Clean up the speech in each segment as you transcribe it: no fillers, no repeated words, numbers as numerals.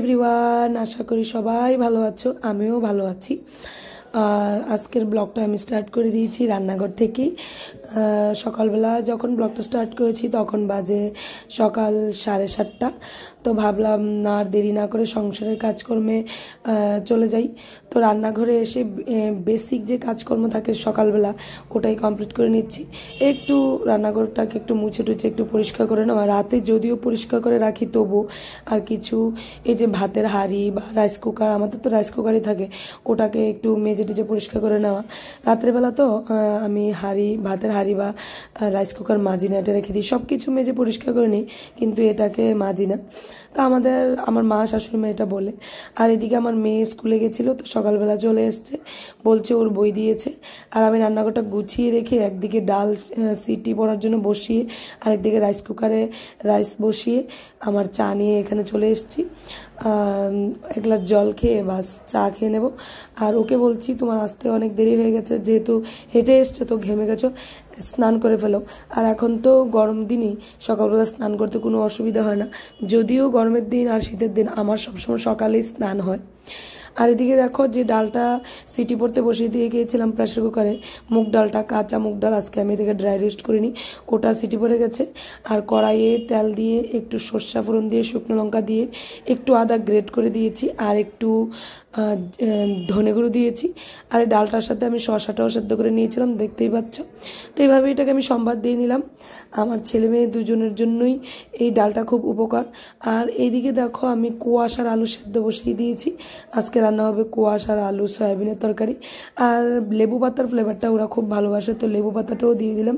Everyone, আশা করি সবাই ভালো আছো, আমিও ভালো আছি। আর আজকের ব্লগটা আমি স্টার্ট করে দিয়েছি রান্নাঘর থেকেই। সকালবেলা যখন ব্লগটা স্টার্ট করেছি তখন বাজে সকাল 7:30। তো ভাবলাম না আর দেরি না করে সংসারের কাজকর্মে চলে যাই। তো রান্নাঘরে এসে বেসিক যে কাজকর্ম থাকে সকালবেলা ওটাই কমপ্লিট করে নিচ্ছি। একটু রান্নাঘরটাকে একটু মুছে টুছে একটু পরিষ্কার করে নেওয়া, রাতে যদিও পরিষ্কার করে রাখি তবু আর কিছু এই যে ভাতের হাঁড়ি বা রাইস কুকার, আমাদের তো রাইস কুকারই থাকে, ওটাকে একটু মেজে টেজে পরিষ্কার করে নেওয়া। রাত্রেবেলা তো আমি ভাতের হাঁড়ি বা রাইস কুকার মাজি না, এটা রেখে দিই। সব কিছু মেজে পরিষ্কার করে নিই কিন্তু এটাকে মাজি না। তা আমার মা শাশুড়ি মা এটা বলে। আর এদিকে আমার মেয়ে স্কুলে গেছিলো, তো সকালবেলা চলে এসছে, বলছে ওর বই দিয়েছে। আর আমি রান্নাঘরটা গুছিয়ে রেখে একদিকে ডাল সিটি পড়ার জন্য বসিয়ে আর একদিকে রাইস কুকারে রাইস বসিয়ে আমার চা নিয়ে এখানে চলে এসেছি। এক গ্লাস জল খেয়ে বাস চা খেয়ে নেব। আর ওকে বলছি তোমার আসতে অনেক দেরি হয়ে গেছে, যেহেতু হেঁটে এসছো তো ঘেমে গেছো, স্নান করে ফেলো। আর এখন তো গরম দিনই সকালবেলা স্নান করতে কোনো অসুবিধা হয় না, যদিও গরমের দিন আর শীতের দিন আমার সবসময় সকালেই স্নান হয়। আর এদিকে দেখো যে ডালটা সিটি পড়তে বসিয়ে দিয়ে গিয়েছিলাম প্রেসার কুকারে, মুগ ডালটা, কাঁচা মুগ ডাল, আজকে আমি এদিকে ড্রাই রোস্ট করিনি, ওটা সিটি পড়ে গেছে। আর কড়াইয়ে তেল দিয়ে একটু সর্ষা ফোড়ন দিয়ে শুকনো লঙ্কা দিয়ে একটু আদা গ্রেট করে দিয়েছি আর একটু ধনে গুঁড়ো দিয়েছি। আর এই ডালটার সাথে আমি শসাটাও সেদ্ধ করে নিয়েছিলাম, দেখতেই পাচ্ছ। তো এইভাবে এটাকে আমি সম্বাদ দিয়ে নিলাম। আমার ছেলে মেয়ে দুজনের জন্যই এই ডালটা খুব উপকার। আর এইদিকে দেখো আমি কুয়াশার আলু সেদ্ধ বসিয়ে দিয়েছি। আজকে রান্না হবে কুয়াশার আলু সয়াবিনের তরকারি। আর লেবু পাতার ফ্লেভারটা ওরা খুব ভালোবাসে, তো লেবু পাতাটাও দিয়ে দিলাম।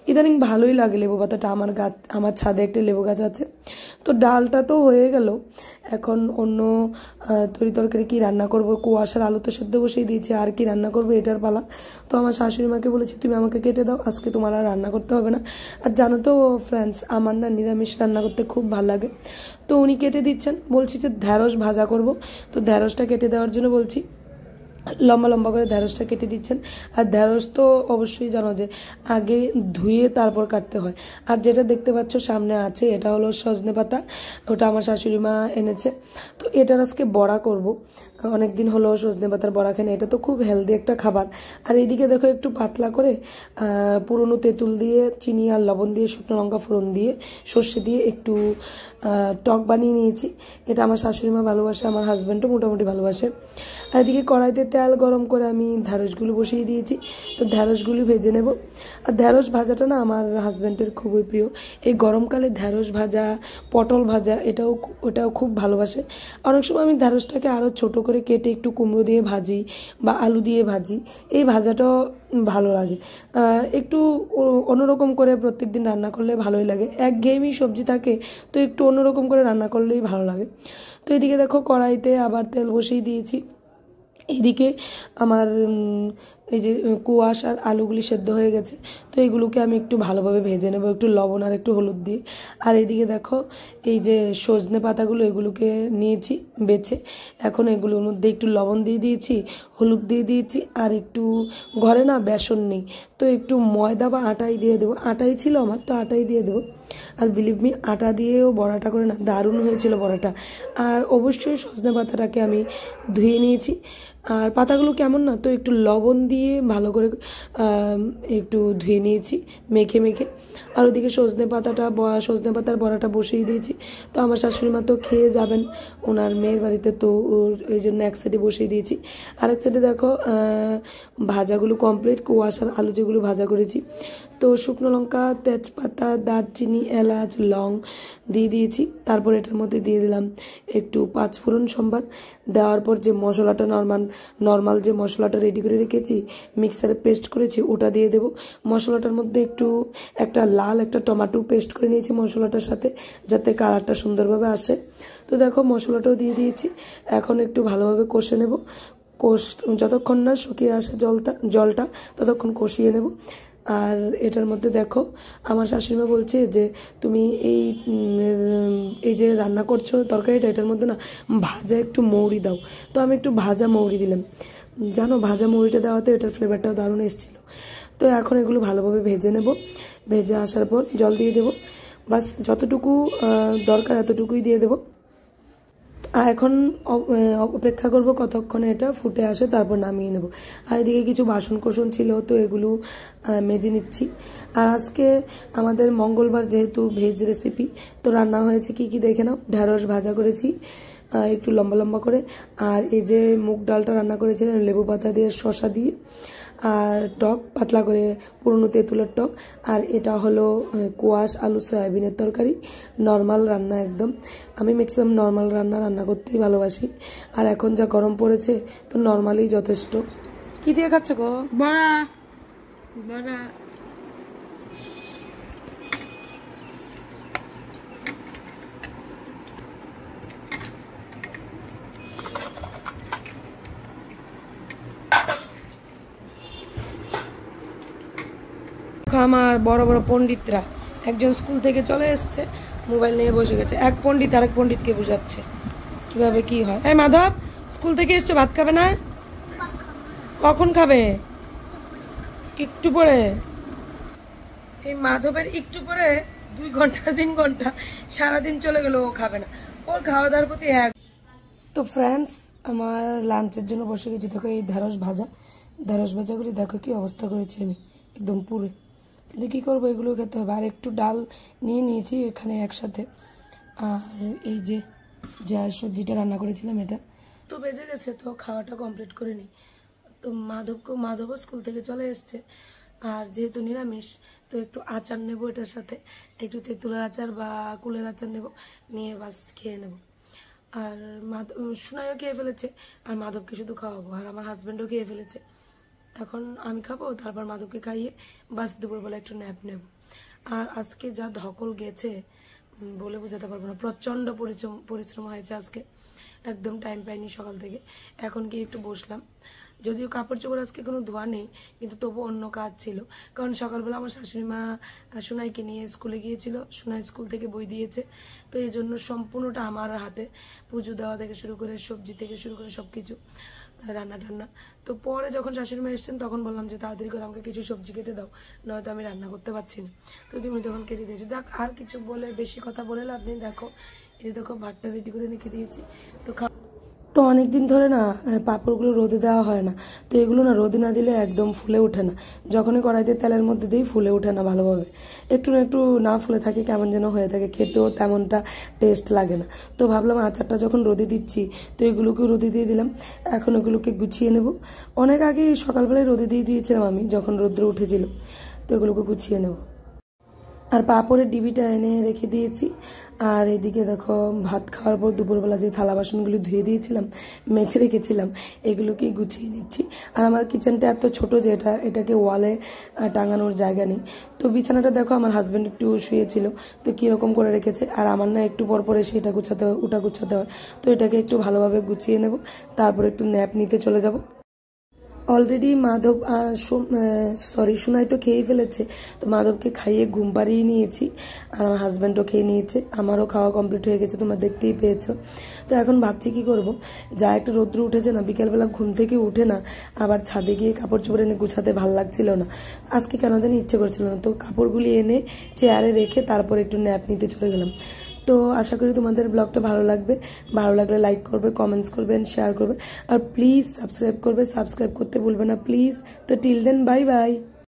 ইদানিং ভালোই লাগে লেবু পাতাটা, আমার ছাদে একটা লেবু গাছ আছে। তো ডালটা তো হয়ে গেল, এখন অন্য তরকারি কি রান্না করব। কুয়াশার আলু তো সেদ্ধ বসিয়ে দিয়েছি, আর কি রান্না করবো এটার পালা। তো আমার শাশুড়ি মাকে বলেছি তুমি আমাকে কেটে দাও, আজকে তোমার আর রান্না করতে হবে না। আর জানো তো ফ্রেন্ডস, আমার না নিরামিষ রান্না করতে খুব ভালো লাগে। তো উনি কেটে দিচ্ছেন, বলছি যে ঢ্যাঁড়স ভাজা করব, তো ঢ্যাঁড়সটা কেটে দেওয়ার জন্য বলছি। লম্বা লম্বা করে ঢ্যাঁড়সটা কেটে দিচ্ছেন। আর ঢ্যাঁড়স তো অবশ্যই জানো যে আগে ধুয়ে তারপর কাটতে হয়। আর যেটা দেখতে পাচ্ছ সামনে আছে এটা হলো সজনে পাতা, ওটা আমার শাশুড়ি মা এনেছে। তো এটার আজকে বড়া করব, অনেকদিন হলো সজনে পাতার বড়া খাই না, এটা তো খুব হেলদি একটা খাবার। আর এইদিকে দেখো একটু পাতলা করে পুরনো তেঁতুল দিয়ে চিনি আর লবণ দিয়ে শুকনো লঙ্কা ফোড়ন দিয়ে সর্ষে দিয়ে একটু টক বানিয়ে নিয়েছি। এটা আমার শাশুড়ি মা ভালোবাসে, আমার হাজব্যান্ডও মোটামুটি ভালোবাসে। আর এদিকে কড়াইতে তেল গরম করে আমি ঢ্যাঁড়সগুলো বসিয়ে দিয়েছি, তো ঢ্যাঁড়সগুলো ভেজে নেব। আর ঢ্যাঁড়স ভাজাটা না আমার হাজব্যান্ডের খুবই প্রিয়। এই গরমকালে ঢ্যাঁড়স ভাজা, পটল ভাজা ওটাও খুব ভালোবাসে। অনেক সময় আমি ঢ্যাঁড়সটাকে আরও ছোট করে কেটে একটু কুমড়ো দিয়ে ভাজি বা আলু দিয়ে ভাজি, এই ভাজাটাও ভালো লাগে। একটু অন্যরকম করে প্রত্যেকদিন রান্না করলে ভালোই লাগে, একঘেয়েমি সবজি থাকে তো একটু অন্যরকম করে রান্না করলেই ভালো লাগে। তো এদিকে দেখো কড়াইতে আবার তেল বসিয়ে দিয়েছি। এদিকে আমার এই যে কুয়াশার আলুগুলি সেদ্ধ হয়ে গেছে, তো এগুলোকে আমি একটু ভালোভাবে ভেজে নেব, একটু লবণ আর একটু হলুদ দিয়ে। আর এদিকে দেখো এই যে সজনে পাতাগুলো, এগুলোকে নিয়েছি বেছে, এখন এগুলোর মধ্যে একটু লবণ দিয়ে দিয়েছি, হলুদ দিয়ে দিয়েছি, আর একটু ঘরে না বেসন নেই, তো একটু ময়দা বা আটাই দিয়ে দেবো। আটাই ছিল আমার, তো আটাই দিয়ে দেবো। আর বিলিভ মি, আটা দিয়েও বড়াটা করে না দারুণ হয়েছিল বড়াটা। আর অবশ্যই সজনে পাতাটাকে আমি ধুয়ে নিয়েছি। আর পাতাগুলো কেমন না, তো একটু লবণ দিয়ে ভালো করে একটু ধুয়ে নিয়েছি মেখে মেখে। আর ওদিকে সজনে পাতার বড়াটা বসিয়ে দিয়েছি। তো আমার শাশুড়ি মা তো খেয়ে যাবেন ওনার মেয়ের বাড়িতে, তো ওর এই জন্য এক সাইডে বসিয়ে দিয়েছি। আর এক সাইডে দেখো ভাজাগুলো কমপ্লিট, কুয়াশার আলু যেগুলো ভাজা করেছি। তো শুকনো লঙ্কা, তেজপাতা, দারচিনি, এলাচ, লং দিয়ে দিয়েছি। তারপর এটার মধ্যে দিয়ে দিলাম একটু পাঁচফোড়ন সম্বাদ। দেওয়ার পর যে মশলাটা নর্মাল যে মশলাটা রেডি করে রেখেছি, মিক্সারে পেস্ট করেছি, ওটা দিয়ে দেবো। মশলাটার মধ্যে একটা লাল একটা টমেটো পেস্ট করে নিয়েছি মশলাটার সাথে, যাতে কালারটা সুন্দরভাবে আসে। তো দেখো মশলাটাও দিয়ে দিয়েছি, এখন একটু ভালোভাবে কষে নেব। যতক্ষণ না শুকিয়ে আসে জলটা ততক্ষণ কষিয়ে নেব। আর এটার মধ্যে দেখো আমার শাশুড়িমা বলছে যে তুমি এই যে রান্না করছো তরকারিটা, এটার মধ্যে না ভাজা একটু মৌরি দাও। তো আমি একটু ভাজা মৌরি দিলাম, জানো ভাজা মৌরিটা দেওয়াতে এটার ফ্লেভারটাও দারুণ এসেছিলো। তো এখন এগুলো ভালোভাবে ভেজে নেব, ভেজে আসার পর জল দিয়ে দেবো, বাস যতটুকু দরকার এতটুকুই দিয়ে দেবো। আর এখন অপেক্ষা করব কতক্ষণে এটা ফুটে আসে, তারপর নামিয়ে নেব। আর এদিকে কিছু বাসন কোসন ছিল, তো এগুলো মেজে নিচ্ছি। আর আজকে আমাদের মঙ্গলবার যেহেতু ভেজ রেসিপি, তো রান্না হয়েছে কি কি দেখে নাও। ঢেঁড়স ভাজা করেছি একটু লম্বা লম্বা করে, আর এই যে মুগ ডালটা রান্না করেছিলাম লেবু পাতা দিয়ে শসা দিয়ে, আর টক পাতলা করে পুরনো তেঁতুলের টক, আর এটা হলো কোয়াশ আলু সয়াবিনের তরকারি। নর্মাল রান্না একদম, আমি ম্যাক্সিমাম নর্মাল রান্না করতেই ভালোবাসি। আর এখন যা গরম পড়েছে, তো নর্মালি যথেষ্ট। কি দিয়ে খাচ্ছ গো? বড়া বড়া। আমার বড় বড় পণ্ডিতরা, একজন স্কুল থেকে চলে এসছে, মোবাইল নিয়ে বসে গেছে। এক পণ্ডিত আরেক পণ্ডিতকে বোঝাচ্ছে কিভাবে কি হয়। এই মাধব, স্কুল থেকে এসছে, ভাত খাবে না? কখন খাবে? একটু পরে। এই মাধবের একটু পরে 2 ঘন্টা 3 ঘন্টা সারাদিন চলে গেল, ও খাবে না। ওর খাওয়া দাওয়ার প্রতি এক। তো ফ্রেন্ডস, আমার লাঞ্চের জন্য বসে গেছি। দেখো এই ঢেঁড়স ভাজাগুলি দেখো কি অবস্থা করেছি আমি, একদম পুরো। কিন্তু কী করবো, এগুলো খেতে হবে। আর একটু ডাল নিয়ে নিয়েছি এখানে একসাথে। আর এই যে সবজিটা রান্না করেছিলাম, এটা তো বেজে গেছে, তো খাওয়াটা কমপ্লিট করে নিই। তো মাধবও স্কুল থেকে চলে এসছে, আর যেহেতু নিরামিষ, তো একটু আচার নেব, এটার সাথে একটু তেঁতুলের আচার বা কুলের আচার নেব, নিয়ে বাস খেয়ে নেব। আর সোনাইও খেয়ে ফেলেছে, আর মাধবকে শুধু খাওয়াবো। আর আমার হাজব্যান্ডও খেয়ে ফেলেছে। এখন আমি খাবো, তারপর মাধবকে খাইয়ে বাস দুপুরবেলা একটু ন্যাপ নেব। আর আজকে যা ধকল গেছে বলে বোঝাতে পারবো না, প্রচণ্ড পরিশ্রম হয়েছে আজকে, একদম টাইম পাইনি সকাল থেকে। এখন কি একটু বসলাম, যদিও কাপড় চোপড় আজকে কোনো ধোয়া নেই, কিন্তু তবু অন্য কাজ ছিল। কারণ সকালবেলা আমার শাশুড়ি মা সোনাইকে নিয়ে স্কুলে গিয়েছিল, সোনাই স্কুল থেকে বই দিয়েছে, তো এই জন্য সম্পূর্ণটা আমার হাতে, পুজো দেওয়া থেকে শুরু করে সবজি থেকে শুরু করে সব কিছু, রান্না টান্না। তো পরে যখন শাশুড়ি মা এসছেন, তখন বললাম যে তাড়াতাড়ি করে আমাকে কিছু সবজি কেটে দাও, নয়তো আমি রান্না করতে পারছি না। তো তুমি তখন কেটে দিয়েছো। যাক, আর কিছু বলে বেশি কথা বলে লাভ নেই। দেখো এই দেখো ভাতটা রেডি করে রেখে দিয়েছি। তো অনেকদিন ধরে না পাঁপড়গুলো রোদে দেওয়া হয় না, তো এগুলো না রোদে না দিলে একদম ফুলে ওঠে না। যখনই কড়াইতে তেলের মধ্যে দিই ফুলে ওঠে না ভালোভাবে, একটু না একটু না ফুলে থাকে, কেমন যেন হয়ে থাকে, খেতেও তেমনটা টেস্ট লাগে না। তো ভাবলাম আচারটা যখন রোদে দিচ্ছি, তো এগুলোকেও রোদে দিয়ে দিলাম। এখন এগুলোকে গুছিয়ে নেব। অনেক আগে সকালবেলায় রোদে দিয়ে দিয়েছিলাম আমি, যখন রৌদ্র উঠেছিল, তো এগুলোকে গুছিয়ে নেব। আর পাঁপড়ের ডিবিটা এনে রেখে দিয়েছি। আর এদিকে দেখো ভাত খাওয়ার পর দুপুরবেলা যে থালা বাসনগুলি ধুয়ে দিয়েছিলাম, মেছে রেখেছিলাম, এগুলোকেই গুছিয়ে নিচ্ছি। আর আমার কিচেনটা এত ছোট যে এটাকে ওয়ালে টাঙানোর জায়গা নেই। তো বিছানাটা দেখো আমার হাজব্যান্ড একটু শুয়েছিল, তো কীরকম করে রেখেছে। আর আমার না একটু পর পরে সেটা গুছাতে হয়, ওটা গুছাতে হয়। তো এটাকে একটু ভালোভাবে গুছিয়ে নেব, তারপর একটু ন্যাপ নিতে চলে যাব। অলরেডি মাধব সোনাই তো খেয়েই ফেলেছে, তো মাধবকে খাইয়ে ঘুম পাড়িয়ে নিয়েছি। আর আমার হাজব্যান্ডও খেয়ে নিয়েছে, আমারও খাওয়া কমপ্লিট হয়ে গেছে, তোমরা দেখতেই পেয়েছো। তো এখন ভাবছি কি করব, যা একটা রৌদ্র উঠেছে না, বিকেলবেলা ঘুম থেকে উঠে না আবার ছাদে গিয়ে কাপড় চোপড় এনে গুছাতে ভাল লাগছিল না। আজকে কেন জানি ইচ্ছে করছিল না, তো কাপড়গুলি এনে চেয়ারে রেখে তারপর একটু ন্যাপ নিতে চলে গেলাম। তো আশা করি তোমাদের ব্লগটা ভালো লাগবে। ভালো লাগলে লাইক করবে, কমেন্টস করবেন, শেয়ার করবে, আর প্লিজ সাবস্ক্রাইব করবে। সাবস্ক্রাইব করতে ভুলবে না প্লিজ। তো টিল দেন, বাই বাই।